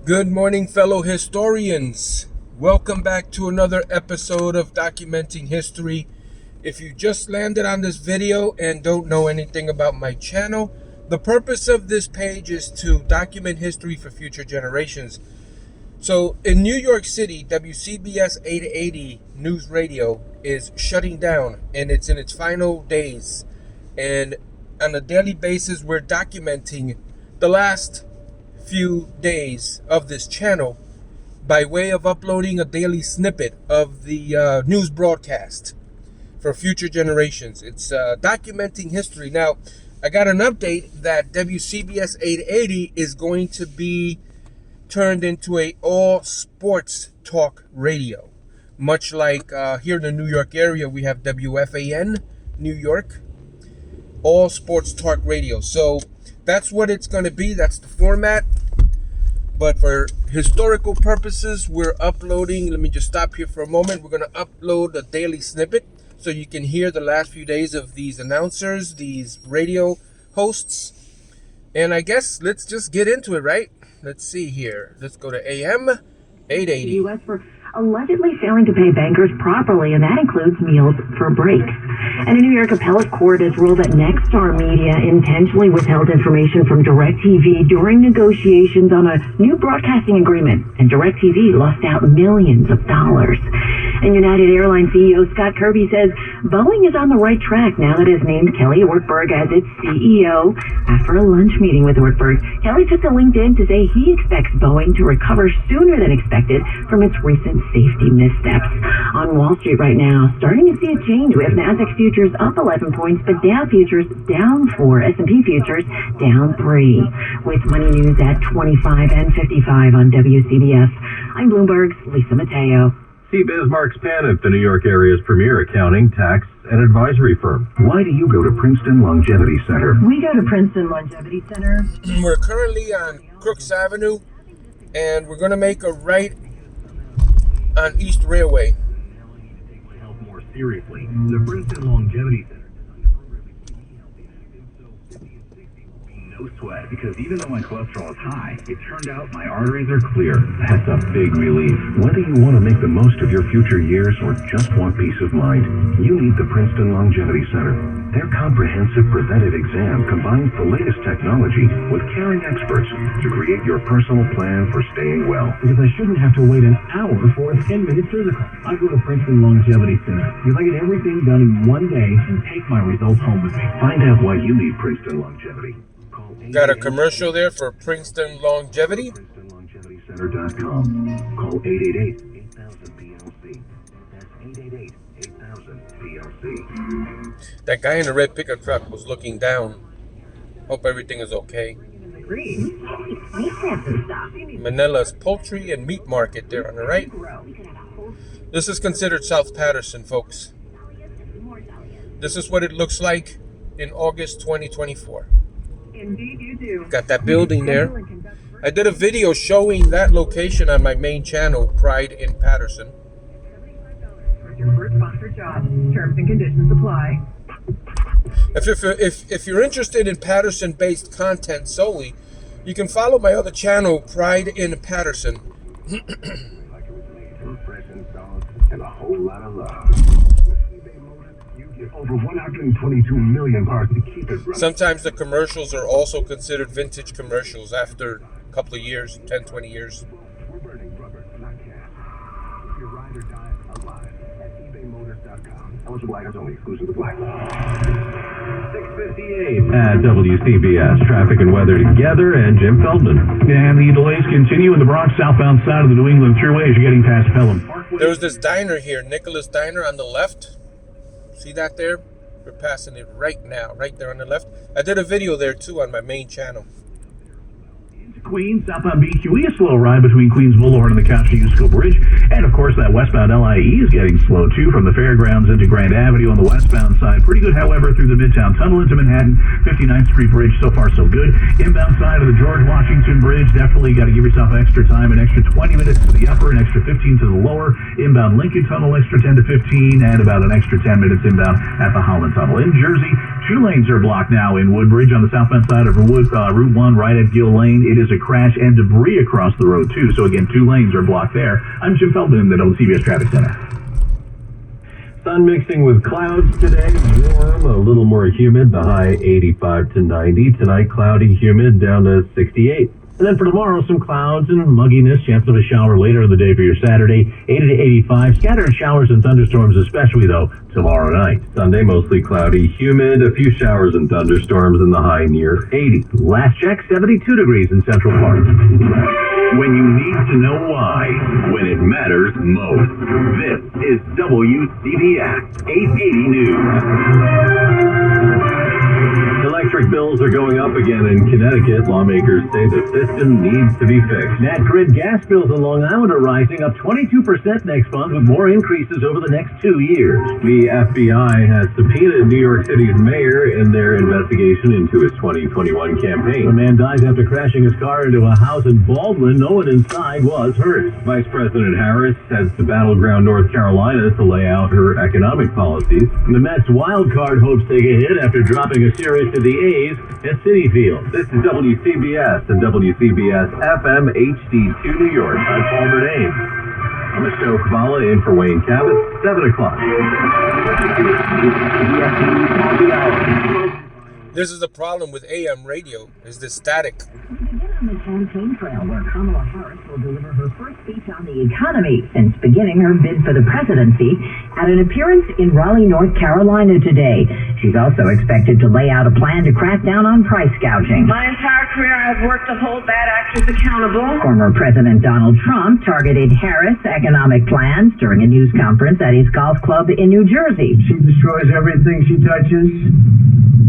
Good morning, fellow historians. Welcome back to another episode of Documenting History. If you just landed on this video and don't know anything about my channel, the purpose of this page is to document history for future generations. So in New York City, WCBS 880 News Radio is shutting down and it's in its final days. And on a daily basis, we're documenting the last few days of this channel by way of uploading a daily snippet of the news broadcast for future generations. It's documenting history. Now, I got an update that WCBS 880 is going to be turned into a all sports talk radio, much like here in the New York area we have WFAN New York, all sports talk radio. So that's what it's going to be. That's the format. But for historical purposes, we're uploading. Let me just stop here for a moment. We're going to upload a daily snippet so you can hear the last few days of these announcers, these radio hosts. And I guess let's just get into it, right? Let's see here. Let's go to AM 880. U.S. for allegedly failing to pay bankers properly, and that includes meals for breaks. And a New York appellate court has ruled that Nexstar Media intentionally withheld information from DirecTV during negotiations on a new broadcasting agreement, and DirecTV lost out millions of dollars. And United Airlines CEO Scott Kirby says Boeing is on the right track now that it has named Kelly Ortberg as its CEO. After a lunch meeting with Ortberg, Kelly took to LinkedIn to say he expects Boeing to recover sooner than expected from its recent safety missteps. On Wall Street right now, starting to see a change. We have Nasdaq futures up 11 points, but Dow futures down 4, S&P futures down 3. With money news at 25 and 55 on WCBS, I'm Bloomberg's Lisa Mateo. See Bismarck's Panic, the New York area's premier accounting, tax, and advisory firm. Why do you go to Princeton Longevity Center? We go to Princeton Longevity Center. We're currently on Crooks Avenue, and we're going to make a right on East Railway. Health more seriously. The Princeton Longevity Center. No sweat, because even though my cholesterol is high, it turned out my arteries are clear. That's a big relief. Whether you want to make the most of your future years or just want peace of mind, you need the Princeton Longevity Center. Their comprehensive preventive exam combines the latest technology with caring experts to create your personal plan for staying well. Because I shouldn't have to wait an hour for a 10-minute physical. I go to Princeton Longevity Center because I get everything done in one day and take my results home with me. Find out why you need Princeton Longevity. Got a commercial there for Princeton Longevity. PrincetonLongevityCenter.com. Call 888-8000-PLC. That's 888-8000-PLC. That guy in the red pickup truck was looking down. Hope everything is okay. Manila's Poultry and Meat Market there on the right. This is considered South Patterson, folks. This is what it looks like in August 2024. Indeed you do. Got that building there. I did a video showing that location on my main channel, Pride in Patterson. Your first sponsored job. Terms and conditions apply. If you're interested in Patterson-based content solely, you can follow my other channel, Pride in Patterson. And a whole lot of love. Over 122 million parts to keep it running. Sometimes the commercials are also considered vintage commercials after a couple of years, 10, 20 years. We're burning rubber, not gas. Keep your ride or die alive at ebaymotors.com. Eligible items only, exclusive to black. 6:58 at WCBS. Traffic and weather together, and Jim Feldman. And the delays continue in the Bronx southbound side of the New England Thruway as you're getting past Pelham Parkway. There was this diner here, Nicholas Diner on the left. See that there? We're passing it right now, right there on the left. I did a video there too on my main channel. Queens, southbound BQE, a slow ride between Queens Boulevard and the Kosciuszko Bridge. And of course, that westbound LIE is getting slow too from the Fairgrounds into Grand Avenue on the westbound side. Pretty good, however, through the Midtown Tunnel into Manhattan. 59th Street Bridge, so far so good. Inbound side of the George Washington Bridge, definitely got to give yourself extra time, an extra 20 minutes to the upper, an extra 15 to the lower. Inbound Lincoln Tunnel, extra 10 to 15, and about an extra 10 minutes inbound at the Holland Tunnel. In Jersey, 2 lanes are blocked now in Woodbridge on the southbound side of Route 1 right at Gill Lane. It is a a crash and debris across the road, too. So again, 2 lanes are blocked there. I'm Jim Feldman in the CBS Traffic Center. Sun mixing with clouds today. Warm, a little more humid. The high 85 to 90. Tonight, cloudy, humid, down to 68. And then for tomorrow, some clouds and mugginess. Chance of a shower later in the day for your Saturday. 80 to 85. Scattered showers and thunderstorms, especially, though, tomorrow night. Sunday, mostly cloudy, humid. A few showers and thunderstorms in the high near 80. Last check, 72 degrees in Central Park. When you need to know why, when it matters most. This is WCBS 880 News. Electric bills are going up again in Connecticut. Lawmakers say the system needs to be fixed. Nat Grid gas bills in Long Island are rising up 22% next month, with more increases over the next 2 years. The FBI has subpoenaed New York City's mayor in their investigation into his 2021 campaign. A man dies after crashing his car into a house in Baldwin. No one inside was hurt. Vice President Harris heads to battleground North Carolina to lay out her economic policies. The Mets wild card hopes take a hit after dropping a series to the A's at Citi Field. This is WCBS and WCBS FM HD2 New York. I'm Palmer Ames. I'm Ashok Kabbalah in for Wayne Cabot, 7 o'clock. This is the problem with AM radio, is the static. On the campaign trail where Kamala Harris will deliver her first speech on the economy since beginning her bid for the presidency at an appearance in Raleigh, North Carolina today. She's also expected to lay out a plan to crack down on price gouging. My entire career I've worked to hold bad actors accountable. Former President Donald Trump targeted Harris' economic plans during a news conference at his golf club in New Jersey. She destroys everything she touches,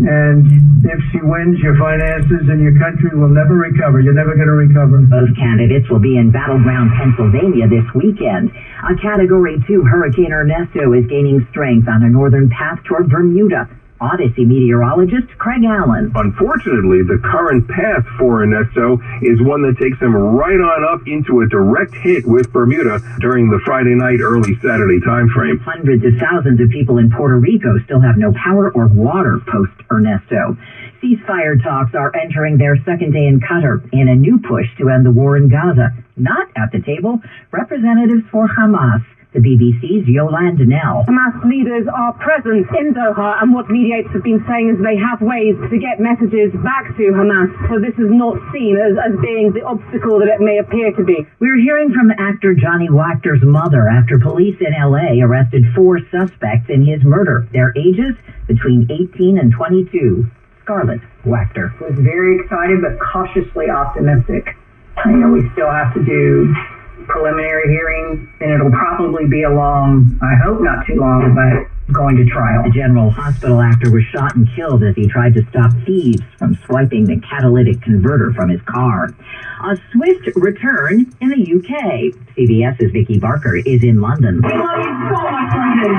and if she wins, your finances and your country will never recover. You're never going to recover. Both candidates will be in battleground Pennsylvania this weekend. A Category 2 Hurricane Ernesto is gaining strength on a northern path toward Bermuda. Odyssey meteorologist Craig Allen. Unfortunately, the current path for Ernesto is one that takes them right on up into a direct hit with Bermuda during the Friday night, early Saturday time frame. Hundreds of thousands of people in Puerto Rico still have no power or water post-Ernesto. Ceasefire talks are entering their second day in Qatar in a new push to end the war in Gaza. Not at the table, representatives for Hamas. The BBC's Yolande Nell. Hamas leaders are present in Doha, and what mediators have been saying is they have ways to get messages back to Hamas. So this is not seen as being the obstacle that it may appear to be. We're hearing from actor Johnny Wachter's mother after police in L.A. arrested 4 suspects in his murder. Their ages between 18 and 22. Scarlett Wachter. Was very excited but cautiously optimistic. You know, we still have to do preliminary hearing, and it'll probably be a long, I hope not too long, but going to trial. A General Hospital actor was shot and killed as he tried to stop thieves from swiping the catalytic converter from his car. A swift return in the UK. CBS's Vicky Barker is in London. We love you so much, London.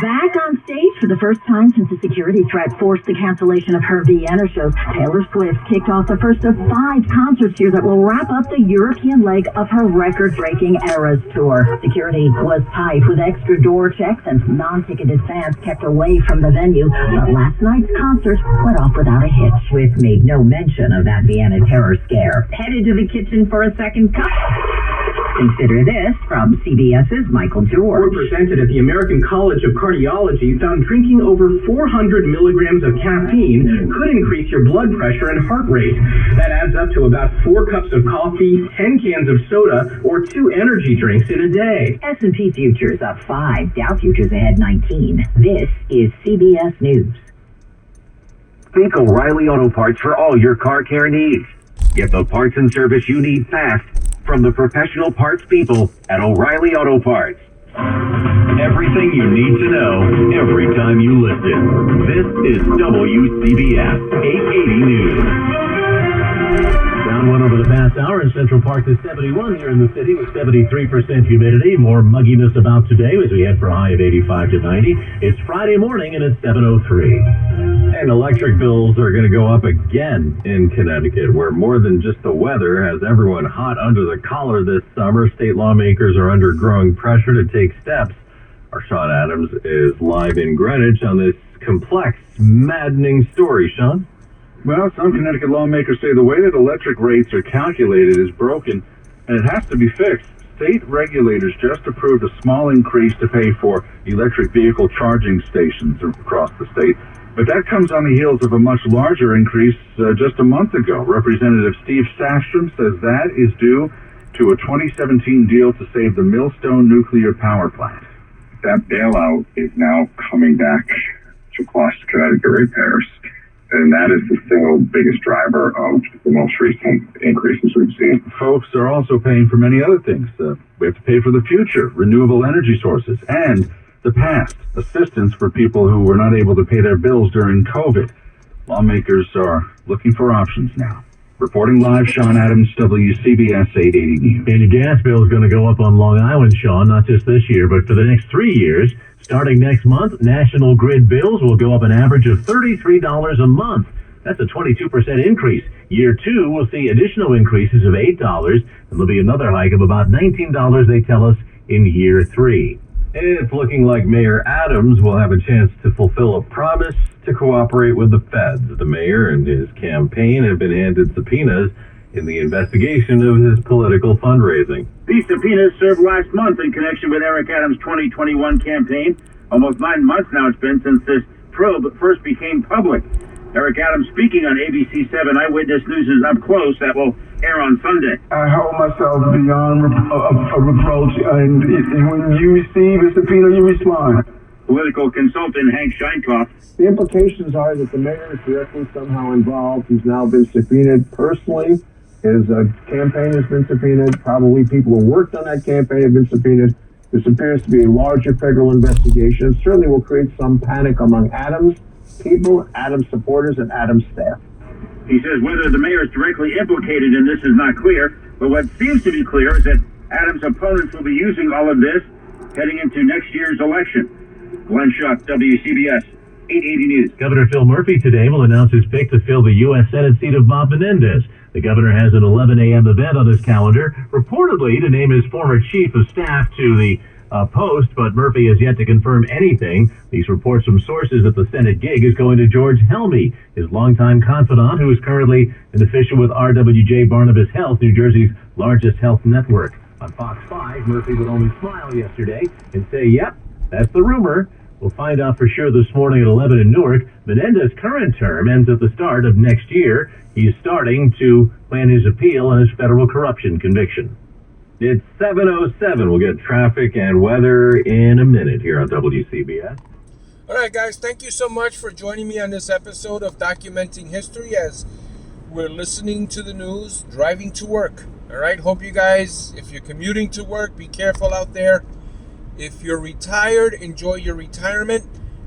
Back on stage for the first time since a security threat forced the cancellation of her Vienna shows, Taylor Swift kicked off the first of 5 concerts here that will wrap up the European leg of her record-breaking Eras tour. Security was tight with extra door checks and non-ticketed fans kept away from the venue, but last night's concert went off without a hitch. Swift made no mention of that Vienna terror scare. Headed to the kitchen for a second cup. Consider this from CBS's Michael George. Presented at the American College of Cardiology found drinking over 400 milligrams of caffeine could increase your blood pressure and heart rate. That adds up to about 4 cups of coffee, 10 cans of soda, or 2 energy drinks in a day. S&P futures up 5, Dow futures ahead 19. This is CBS News. Think O'Reilly Auto Parts for all your car care needs. Get the parts and service you need fast from the professional parts people at O'Reilly Auto Parts. Everything you need to know every time you listen. This is WCBS 880 News. Down one over the past hour in Central Park to 71 here in the city with 73% humidity. More mugginess about today as we head for a high of 85 to 90. It's Friday morning and it's 7:03. And electric bills are going to go up again in Connecticut, where more than just the weather has everyone hot under the collar this summer. State lawmakers are under growing pressure to take steps. Our Sean Adams is live in Greenwich on this complex, maddening story. Sean? Well, some Connecticut lawmakers say the way that electric rates are calculated is broken, and it has to be fixed. State regulators just approved a small increase to pay for electric vehicle charging stations across the state. But that comes on the heels of a much larger increase just a month ago. Representative Steve Safstrom says that is due to a 2017 deal to save the Millstone nuclear power plant. That bailout is now coming back to cost Connecticut ratepayers, and that is the single biggest driver of the most recent increases we've seen. Folks are also paying for many other things. We have to pay for the future, renewable energy sources, and the past, assistance for people who were not able to pay their bills during COVID. Lawmakers are looking for options now. Reporting live, Sean Adams, WCBS 880 News. And your gas bill is going to go up on Long Island, Sean, not just this year, but for the next 3 years. Starting next month, National Grid bills will go up an average of $33 a month. That's a 22% increase. Year 2 will see additional increases of $8, and there'll be another hike of about $19, they tell us, in year 3. It's looking like Mayor Adams will have a chance to fulfill a promise to cooperate with the feds. The mayor and his campaign have been handed subpoenas in the investigation of his political fundraising. These subpoenas served last month in connection with Eric Adams' 2021 campaign. Almost 9 months now it's been since this probe first became public. Eric Adams speaking on ABC 7 Eyewitness News is Up Close. That will air on Sunday. I hold myself beyond reproach, and when you receive a subpoena, you respond. Political consultant Hank Scheinkoff. The implications are that the mayor is directly somehow involved. He's now been subpoenaed personally. His campaign has been subpoenaed. Probably people who worked on that campaign have been subpoenaed. This appears to be a larger federal investigation. It certainly will create some panic among Adams people, Adams supporters, and Adams staff. He says whether the mayor is directly implicated in this is not clear, but what seems to be clear is that Adams' opponents will be using all of this heading into next year's election. Glenn Schuck, WCBS 880 News. Governor Phil Murphy today will announce his pick to fill the U.S. Senate seat of Bob Menendez. The governor has an 11 a.m. event on his calendar, reportedly to name his former chief of staff to the post, but Murphy has yet to confirm anything. These reports from sources that the Senate gig is going to George Helmy, his longtime confidant, who is currently an official with RWJ Barnabas Health, New Jersey's largest health network. On Fox 5, Murphy would only smile yesterday and say, yep, that's the rumor. We'll find out for sure this morning at 11 in Newark. Menendez's current term ends at the start of next year. He's starting to plan his appeal on his federal corruption conviction. It's 7:07. We'll get traffic and weather in a minute here on WCBS. All right, guys, thank you so much for joining me on this episode of Documenting History as we're listening to the news, driving to work. All right, hope you guys, if you're commuting to work, be careful out there. If you're retired, enjoy your retirement,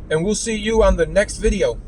and we'll see you on the next video.